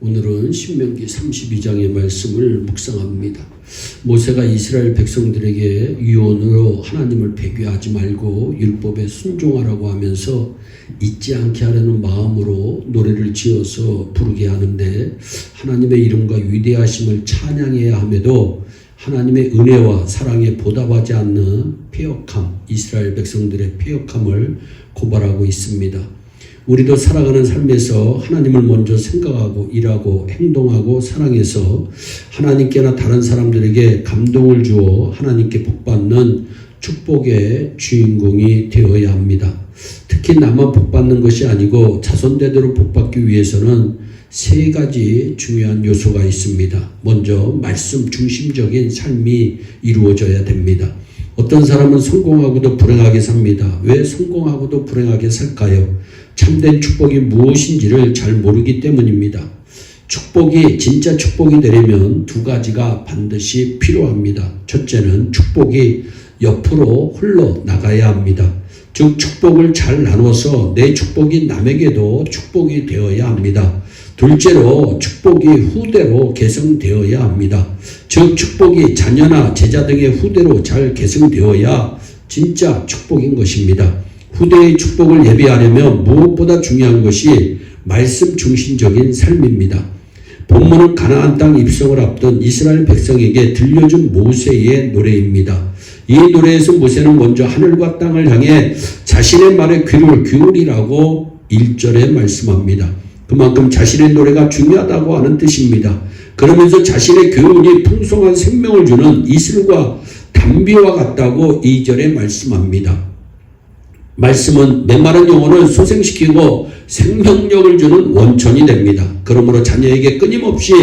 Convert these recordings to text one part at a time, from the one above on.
오늘은 신명기 32장의 말씀을 묵상합니다. 모세가 이스라엘 백성들에게 유언으로 하나님을 배교하지 말고 율법에 순종하라고 하면서 잊지 않게 하려는 마음으로 노래를 지어서 부르게 하는데, 하나님의 이름과 위대하심을 찬양해야 함에도 하나님의 은혜와 사랑에 보답하지 않는 패역함, 이스라엘 백성들의 패역함을 고발하고 있습니다. 우리도 살아가는 삶에서 하나님을 먼저 생각하고 일하고 행동하고 사랑해서 하나님께나 다른 사람들에게 감동을 주어 하나님께 복받는 축복의 주인공이 되어야 합니다. 특히 나만 복받는 것이 아니고 자손대대로 복받기 위해서는 세 가지 중요한 요소가 있습니다. 먼저 말씀 중심적인 삶이 이루어져야 됩니다. 어떤 사람은 성공하고도 불행하게 삽니다. 왜 성공하고도 불행하게 살까요? 참된 축복이 무엇인지를 잘 모르기 때문입니다. 축복이 진짜 축복이 되려면 두 가지가 반드시 필요합니다. 첫째는 축복이 옆으로 흘러나가야 합니다. 즉 축복을 잘 나눠서 내 축복이 남에게도 축복이 되어야 합니다. 둘째로 축복이 후대로 계승되어야 합니다. 즉 축복이 자녀나 제자 등의 후대로 잘 계승되어야 진짜 축복인 것입니다. 후대의 축복을 예비하려면 무엇보다 중요한 것이 말씀 중심적인 삶입니다. 본문은 가나안 땅 입성을 앞둔 이스라엘 백성에게 들려준 모세의 노래입니다. 이 노래에서 모세는 먼저 하늘과 땅을 향해 자신의 말에 귀를 기울이라고 1절에 말씀합니다. 그만큼 자신의 노래가 중요하다고 하는 뜻입니다. 그러면서 자신의 교훈이 풍성한 생명을 주는 이슬과 담비와 같다고 2절에 말씀합니다. 말씀은 메마른 영혼을 소생시키고 생명력을 주는 원천이 됩니다. 그러므로 자녀에게 끊임없이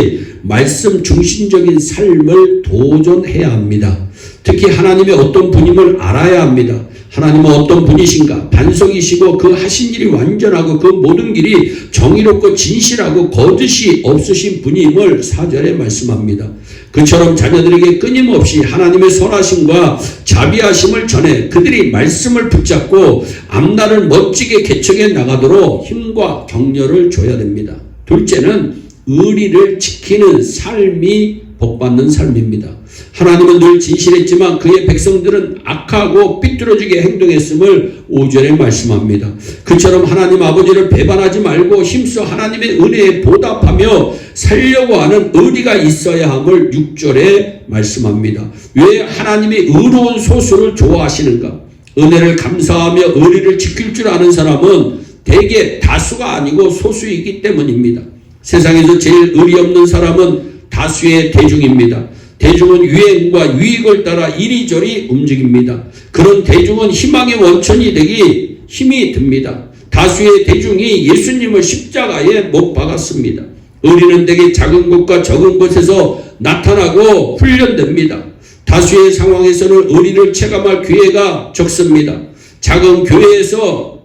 말씀 중심적인 삶을 도전해야 합니다. 특히 하나님의 어떤 분임을 알아야 합니다. 하나님은 어떤 분이신가? 반석이시고 그 하신 일이 완전하고 그 모든 길이 정의롭고 진실하고 거짓이 없으신 분임을 4절에 말씀합니다. 그처럼 자녀들에게 끊임없이 하나님의 선하심과 자비하심을 전해 그들이 말씀을 붙잡고 앞날을 멋지게 개척해 나가도록 힘과 격려를 줘야 됩니다. 둘째는 의리를 지키는 삶이 복받는 삶입니다. 하나님은 늘 진실했지만 그의 백성들은 악하고 삐뚤어지게 행동했음을 5절에 말씀합니다. 그처럼 하나님 아버지를 배반하지 말고 힘써 하나님의 은혜에 보답하며 살려고 하는 의리가 있어야 함을 6절에 말씀합니다. 왜 하나님이 의로운 소수를 좋아하시는가? 은혜를 감사하며 의리를 지킬 줄 아는 사람은 대개 다수가 아니고 소수이기 때문입니다. 세상에서 제일 의리 없는 사람은 다수의 대중입니다. 대중은 유행과 유익을 따라 이리저리 움직입니다. 그런 대중은 희망의 원천이 되기 힘이 듭니다. 다수의 대중이 예수님을 십자가에 못 박았습니다. 의리는 되게 작은 곳과 적은 곳에서 나타나고 훈련됩니다. 다수의 상황에서는 의리를 체감할 기회가 적습니다. 작은 교회에서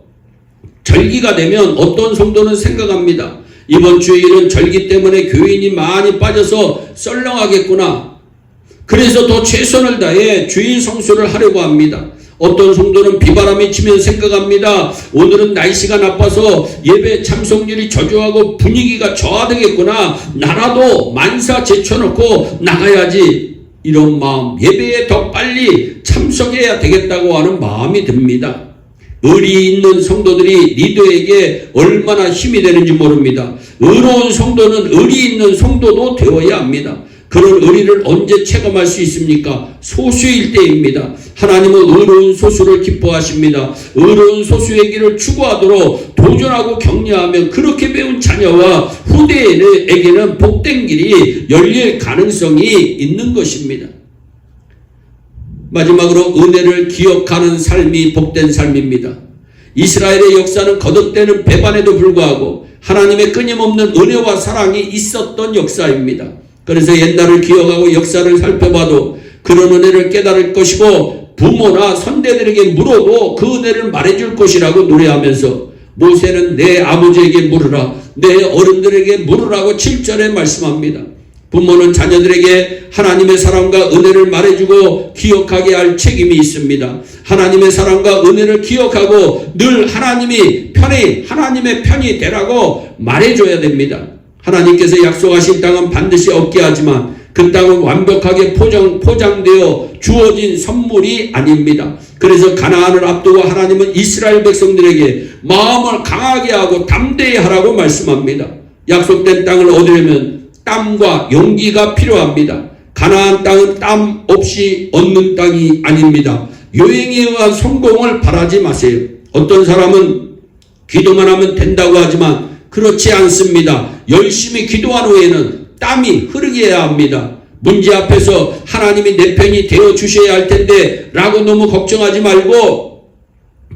절기가 되면 어떤 성도는 생각합니다. 이번 주일은 절기 때문에 교인이 많이 빠져서 썰렁하겠구나. 그래서 더 최선을 다해 주일 성수를 하려고 합니다. 어떤 성도는 비바람이 치면 생각합니다. 오늘은 날씨가 나빠서 예배 참석률이 저조하고 분위기가 저하되겠구나. 나라도 만사 제쳐놓고 나가야지. 이런 마음, 예배에 더 빨리 참석해야 되겠다고 하는 마음이 듭니다. 의리 있는 성도들이 리더에게 얼마나 힘이 되는지 모릅니다. 의로운 성도는 의리 있는 성도도 되어야 합니다. 그런 의리를 언제 체감할 수 있습니까? 소수일 때입니다. 하나님은 의로운 소수를 기뻐하십니다. 의로운 소수의 길을 추구하도록 도전하고 격려하면 그렇게 배운 자녀와 후대에게는 복된 길이 열릴 가능성이 있는 것입니다. 마지막으로 은혜를 기억하는 삶이 복된 삶입니다. 이스라엘의 역사는 거듭되는 배반에도 불구하고 하나님의 끊임없는 은혜와 사랑이 있었던 역사입니다. 그래서 옛날을 기억하고 역사를 살펴봐도 그런 은혜를 깨달을 것이고 부모나 선대들에게 물어도 그 은혜를 말해줄 것이라고 노래하면서 모세는 내 아버지에게 물으라, 내 어른들에게 물으라고 7절에 말씀합니다. 부모는 자녀들에게 하나님의 사랑과 은혜를 말해주고 기억하게 할 책임이 있습니다. 하나님의 사랑과 은혜를 기억하고 늘 하나님의 편이 되라고 말해줘야 됩니다. 하나님께서 약속하신 땅은 반드시 얻게 하지만 그 땅은 완벽하게 포장되어 주어진 선물이 아닙니다. 그래서 가나안을 앞두고 하나님은 이스라엘 백성들에게 마음을 강하게 하고 담대히 하라고 말씀합니다. 약속된 땅을 얻으려면 땀과 용기가 필요합니다. 가나안 땅은 땀 없이 얻는 땅이 아닙니다. 요행에 의한 성공을 바라지 마세요. 어떤 사람은 기도만 하면 된다고 하지만 그렇지 않습니다. 열심히 기도한 후에는 땀이 흐르게 합니다. 문제 앞에서 하나님이 내 편이 되어 주셔야 할 텐데 라고 너무 걱정하지 말고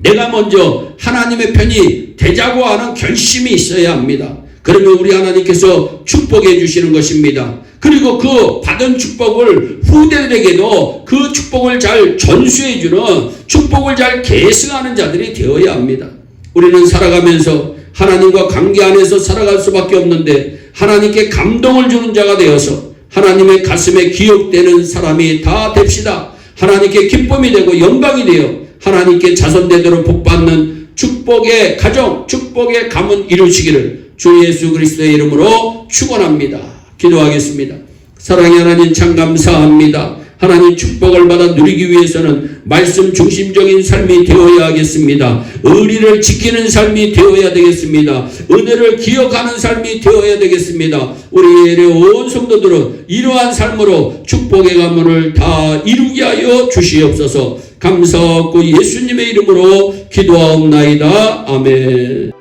내가 먼저 하나님의 편이 되자고 하는 결심이 있어야 합니다. 그러면 우리 하나님께서 축복해 주시는 것입니다. 그리고 그 받은 축복을 후대들에게도 그 축복을 잘 전수해 주는, 축복을 잘 계승하는 자들이 되어야 합니다. 우리는 살아가면서 하나님과 관계 안에서 살아갈 수밖에 없는데 하나님께 감동을 주는 자가 되어서 하나님의 가슴에 기억되는 사람이 다 됩시다. 하나님께 기쁨이 되고 영광이 되어 하나님께 자손되도록 복받는 축복의 가정, 축복의 가문 이루시기를 주 예수 그리스도의 이름으로 축원합니다. 기도하겠습니다. 사랑의 하나님 참 감사합니다. 하나님 축복을 받아 누리기 위해서는 말씀 중심적인 삶이 되어야 하겠습니다. 의리를 지키는 삶이 되어야 되겠습니다. 은혜를 기억하는 삶이 되어야 되겠습니다. 우리 온 성도들은 이러한 삶으로 축복의 가문을 다 이루게 하여 주시옵소서. 감사하고 예수님의 이름으로 기도하옵나이다. 아멘.